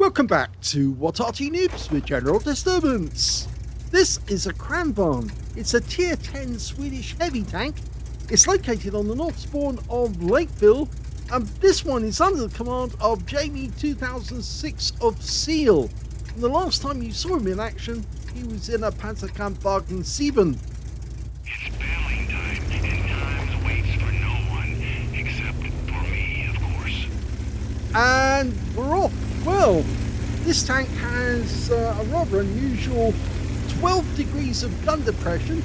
Welcome back to What Arty Noobs with General Disturbance. This is a Kranvagn. It's a tier 10 Swedish heavy tank. It's located on the north spawn of Lakeville, and this one is under the command of Jamie2006 of S3AL. And the last time you saw him in action, he was in a Kranvagn 7. It's battling time, and time waits for no one, except for me, of course. And we're off. Well, this tank has a rather unusual 12 degrees of gun depression.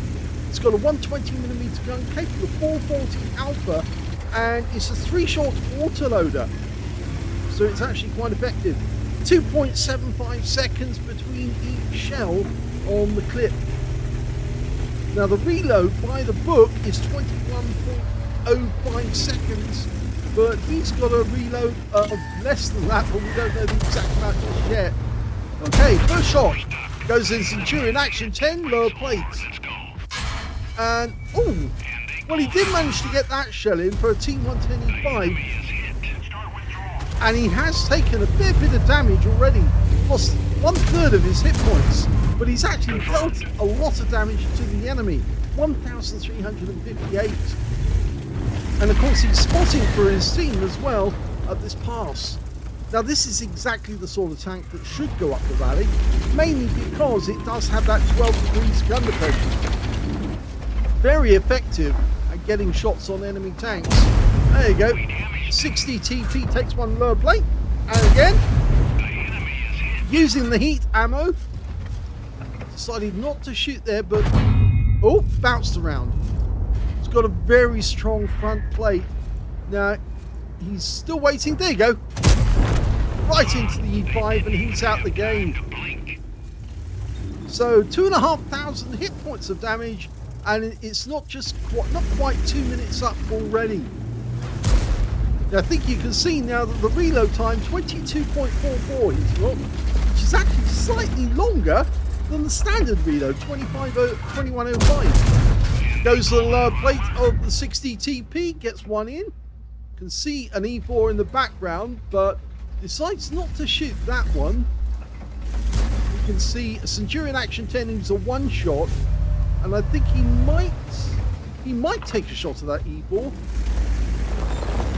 It's got a 120mm gun capable of 440 alpha, and it's a 3-shot autoloader, so it's actually quite effective. 2.75 seconds between each shell on the clip. Now the reload by the book is 21.05 seconds, but he's got a reload of less than that, but we don't know the exact amount just yet. Okay, first shot goes in Centurion Action 10, lower plate. And, oh, well, he did manage to get that shell in for a T110E5. And he has taken a fair bit of damage already. Lost 1/3 of his hit points, but he's actually dealt a lot of damage to the enemy. 1,358. And of course he's spotting for his team as well at this pass. Now this is exactly the sort of tank that should go up the valley, mainly because it does have that 12 degrees gun depression. Very effective at getting shots on enemy tanks. There you go. 60 TP takes one lower plate, and again, using the heat ammo, decided not to shoot there, but oh, bounced around. It's got a very strong front plate. Now he's still waiting. There you go, right into the E5, and he's out the game. So 2,500 hit points of damage, and it's not quite 2 minutes up already. Now I think you can see now that the reload time 22.44 he's got, which is actually slightly longer than the standard reload 21.05. Goes to the lower plate of the 60 TP, gets one in. Can see an E4 in the background, but decides not to shoot that one. You can see a Centurion Action 10 who's a one shot, and I think he might take a shot of that E4.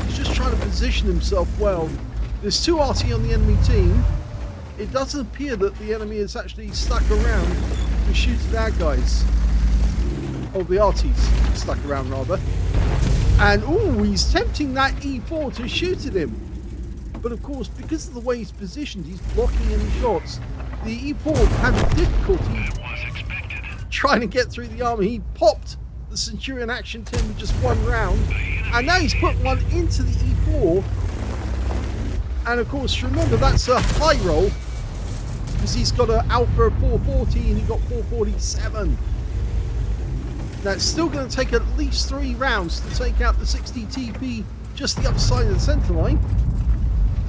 He's just trying to position himself well. There's two Arty on the enemy team. It doesn't appear that the enemy is actually stuck around to shoot at our guys. Or the Arty's stuck around rather. And oh, he's tempting that E4 to shoot at him. But of course, because of the way he's positioned, he's blocking any shots. The E4 had difficulty trying to get through the armor. He popped the Centurion Action 10 with just one round, and now he's put one into the E4. And of course, remember, that's a high roll because he's got an alpha of 440 and he got 447. Now it's still going to take at least 3 rounds to take out the 60 TP just the other side of the center line,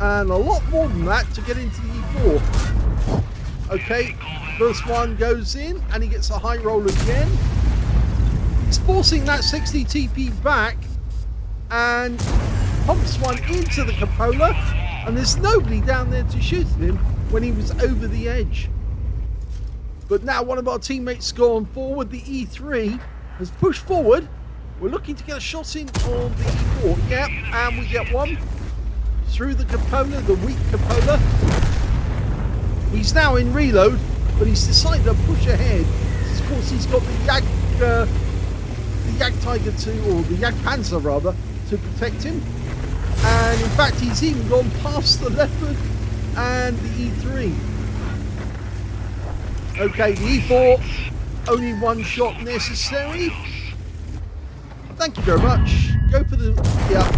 and a lot more than that to get into the E4. Okay, first one goes in and he gets a high roll again. He's forcing that 60 TP back and pumps one into the cupola, and there's nobody down there to shoot at him when he was over the edge. But now one of our teammates gone forward. The E3 has pushed forward. We're looking to get a shot in on the E4. Yep, and we get one through the cupola, the weak cupola. He's now in reload, but he's decided to push ahead. Of course, he's got the Jag Tiger 2, or the Jag Panzer rather, to protect him. And in fact, he's even gone past the Leopard and the E3. Okay, the E4, only one shot necessary. Thank you very much. Go for the, yeah,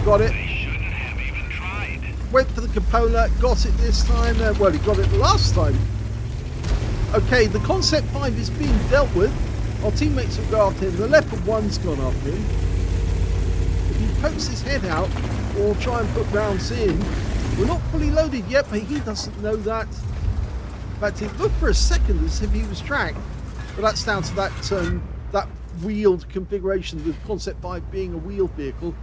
got it. Went for the cupola, got it this time. Well, he got it last time. Okay, the Concept 5 is being dealt with. Our teammates will go after him. The Leopard 1's gone after him. If he pokes his head out or try and put rounds in, we're not fully loaded yet, but he doesn't know that. In fact, it looked for a second as if he was tracked, but that's down to that that wheeled configuration, with Concept 5 being a wheeled vehicle,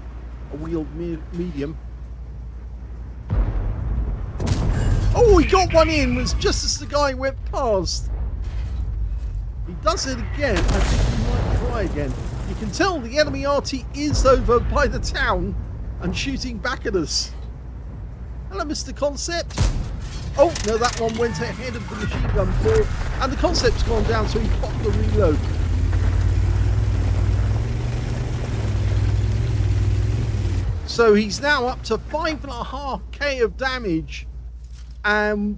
a wheeled medium. Oh, he got one in, was just as the guy went past. He does it again. I think he might try again. You can tell the enemy Arty is over by the town and shooting back at us. Hello, Mr. Concept. Oh, no, that one went ahead of the machine gun ball. And the Concept's gone down, so he popped the reload. So he's now up to 5.5k of damage and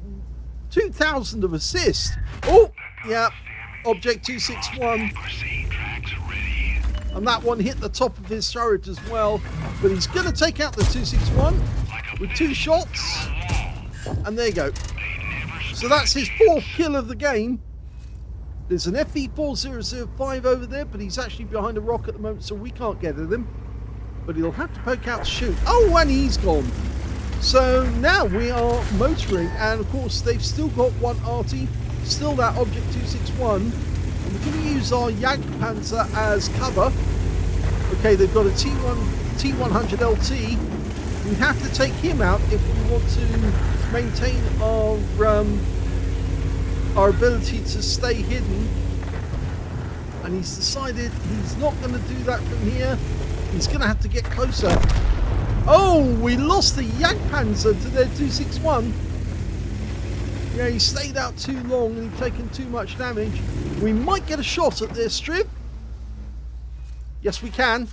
2,000 of assist. Oh, yeah, Object 261. And that one hit the top of his turret as well. But he's going to take out the 261 with 2 shots. And there you go. So that's his 4th kill of the game. There's an FV4005 over there, but he's actually behind a rock at the moment, so we can't get at him. But he'll have to poke out to shoot. Oh, and he's gone. So now we are motoring, and of course they've still got one Arty, still that Object 261, and we're going to use our Jagdpanzer as cover. Okay, they've got a T100 LT. We have to take him out if we want to maintain our ability to stay hidden. And he's decided he's not going to do that from here. He's going to have to get closer. Oh, we lost the Jagdpanzer to their 261. Yeah, he stayed out too long and he'd taken too much damage. We might get a shot at their strip. Yes, we can.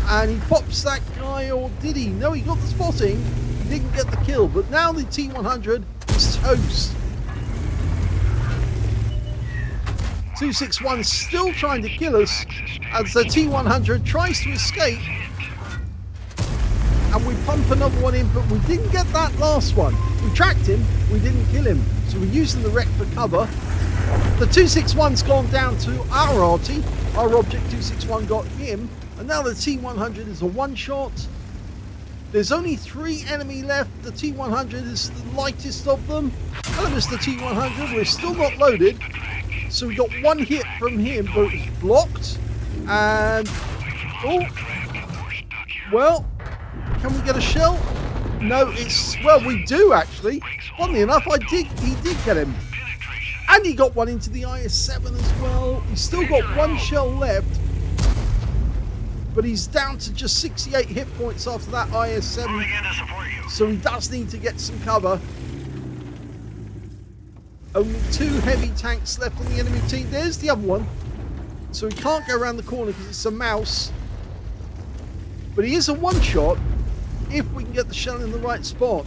And he pops that guy, or did he? No, he got the spotting. He didn't get the kill, but now the T100 is toast. 261 still trying to kill us as the T100 tries to escape. And we pump another one in, but we didn't get that last one. We tracked him, we didn't kill him. So we're using the wreck for cover. The 261's gone down to our Arty. Our Object 261 got him. And now the T100 is a one-shot. There's only 3 enemy left. The T100 is the lightest of them. Hello, Mr. T100. We're still not loaded. So we got 1 hit from him, but it's blocked. And... oh. Well, can we get a shell? No, it's... well, we do, actually. Funnily enough, he did get him. And he got one into the IS-7 as well. He's still got 1 shell left. But he's down to just 68 hit points after that IS-7. So he does need to get some cover. Only 2 heavy tanks left on the enemy team. There's the other one. So he can't go around the corner because it's a mouse. But he is a one-shot if we can get the shell in the right spot.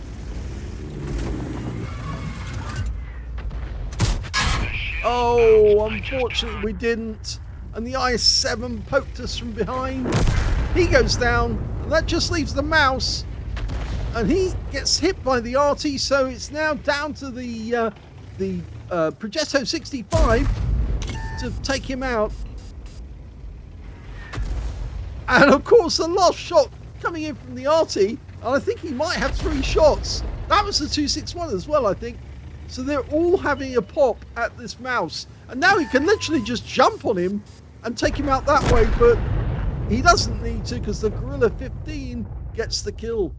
Oh, unfortunately we didn't. And the IS-7 poked us from behind. He goes down, and that just leaves the mouse. And he gets hit by the Arty, so it's now down to the Progetto 65 to take him out. And of course, the last shot coming in from the Arty, and I think he might have 3 shots. That was the 261 as well, I think. So they're all having a pop at this mouse. And now he can literally just jump on him and take him out that way, but he doesn't need to because the Gorilla 15 gets the kill.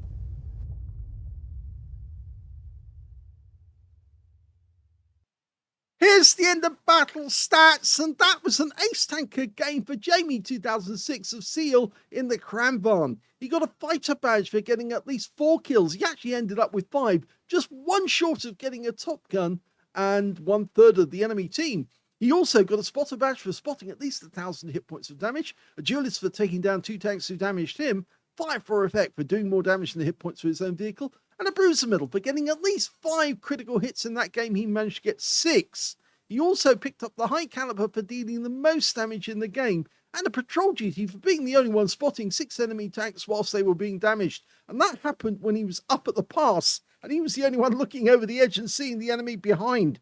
Here's the end of battle stats, and that was an ace tanker game for Jamie2006 of S3AL in the Kranvagn. He got a fighter badge for getting at least 4 kills. He actually ended up with 5, just 1 short of getting a top gun and 1/3 of the enemy team. He also got a spotter badge for spotting at least 1,000 hit points of damage, a duelist for taking down 2 tanks who damaged him, 5 for effect for doing more damage than the hit points for his own vehicle, and a bruiser medal for getting at least 5 critical hits in that game. He managed to get 6. He also picked up the high caliber for dealing the most damage in the game, and a patrol duty for being the only one spotting 6 enemy tanks whilst they were being damaged. And that happened when he was up at the pass, and he was the only one looking over the edge and seeing the enemy behind.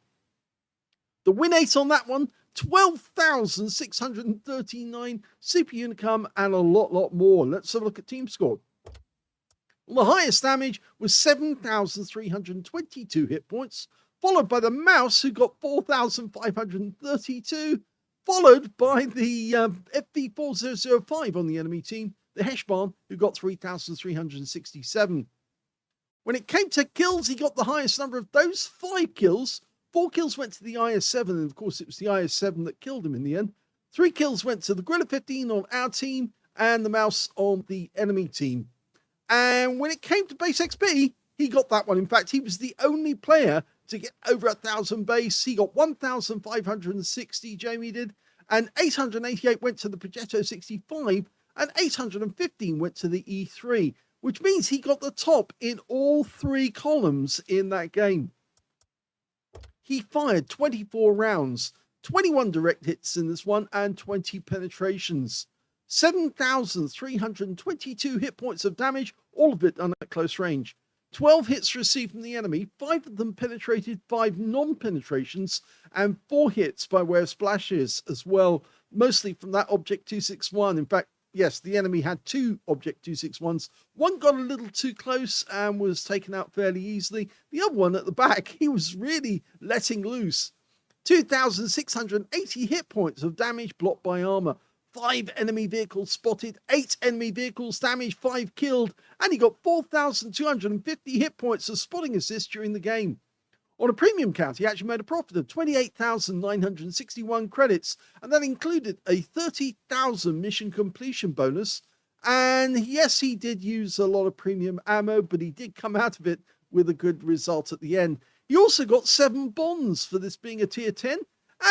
The win rate on that one, 12,639 super unicum and a lot more. Let's have a look at team score. Well, the highest damage was 7,322 hit points, followed by the mouse, who got 4,532, followed by the FV4005 on the enemy team, the Heshbarn, who got 3,367. When it came to kills, he got the highest number of those, 5 kills. 4 kills went to the IS-7, and of course it was the IS-7 that killed him in the end. 3 kills went to the Gorilla 15 on our team, and the Mouse on the enemy team. And when it came to base XP, he got that one. In fact, he was the only player to get over 1,000 base. He got 1,560, Jamie did, and 888 went to the Progetto 65, and 815 went to the E3, which means he got the top in all 3 columns in that game. He fired 24 rounds, 21 direct hits in this one, and 20 penetrations. 7,322 hit points of damage, all of it done at close range. 12 hits received from the enemy, 5 of them penetrated, 5 non-penetrations, and 4 hits by way of splashes as well, mostly from that Object 261. In fact, yes, the enemy had 2 Object 261s. One got a little too close and was taken out fairly easily. The other one at the back, he was really letting loose. 2,680 hit points of damage blocked by armor. 5 enemy vehicles spotted, 8 enemy vehicles damaged, 5 killed, and he got 4,250 hit points of spotting assist during the game. On a premium count, he actually made a profit of 28,961 credits, and that included a 30,000 mission completion bonus. And yes, he did use a lot of premium ammo, but he did come out of it with a good result at the end. He also got 7 bonds for this being a tier 10.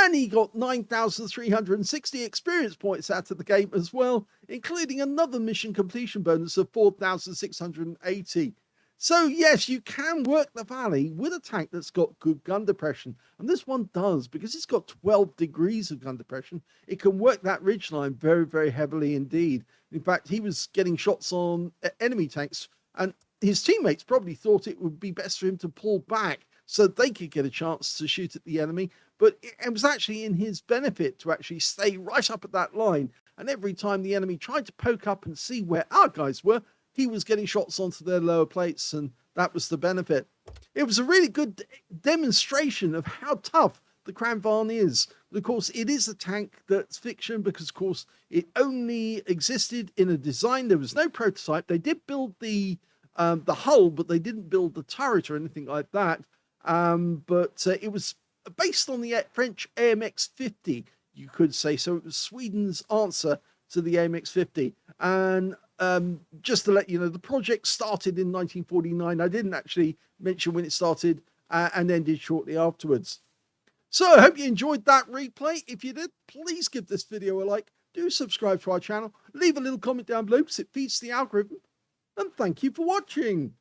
And he got 9,360 experience points out of the game as well, including another mission completion bonus of 4,680. So yes, you can work the valley with a tank that's got good gun depression. And this one does, because it's got 12 degrees of gun depression. It can work that ridgeline very, very heavily indeed. In fact, he was getting shots on enemy tanks, and his teammates probably thought it would be best for him to pull back so they could get a chance to shoot at the enemy. But it was actually in his benefit to actually stay right up at that line. And every time the enemy tried to poke up and see where our guys were, he was getting shots onto their lower plates, and that was the benefit. It was a really good demonstration of how tough the Kranvagn is. But of course, it is a tank that's fiction, because of course it only existed in a design. There was no prototype. They did build the hull, but they didn't build the turret or anything like that. But it was based on the French AMX-50, you could say. So it was Sweden's answer to the AMX-50. And just to let you know, the project started in 1949. I didn't actually mention when it started, and ended shortly afterwards. So I hope you enjoyed that replay. If you did, please give this video a like. Do subscribe to our channel. Leave a little comment down below because it feeds the algorithm. And thank you for watching.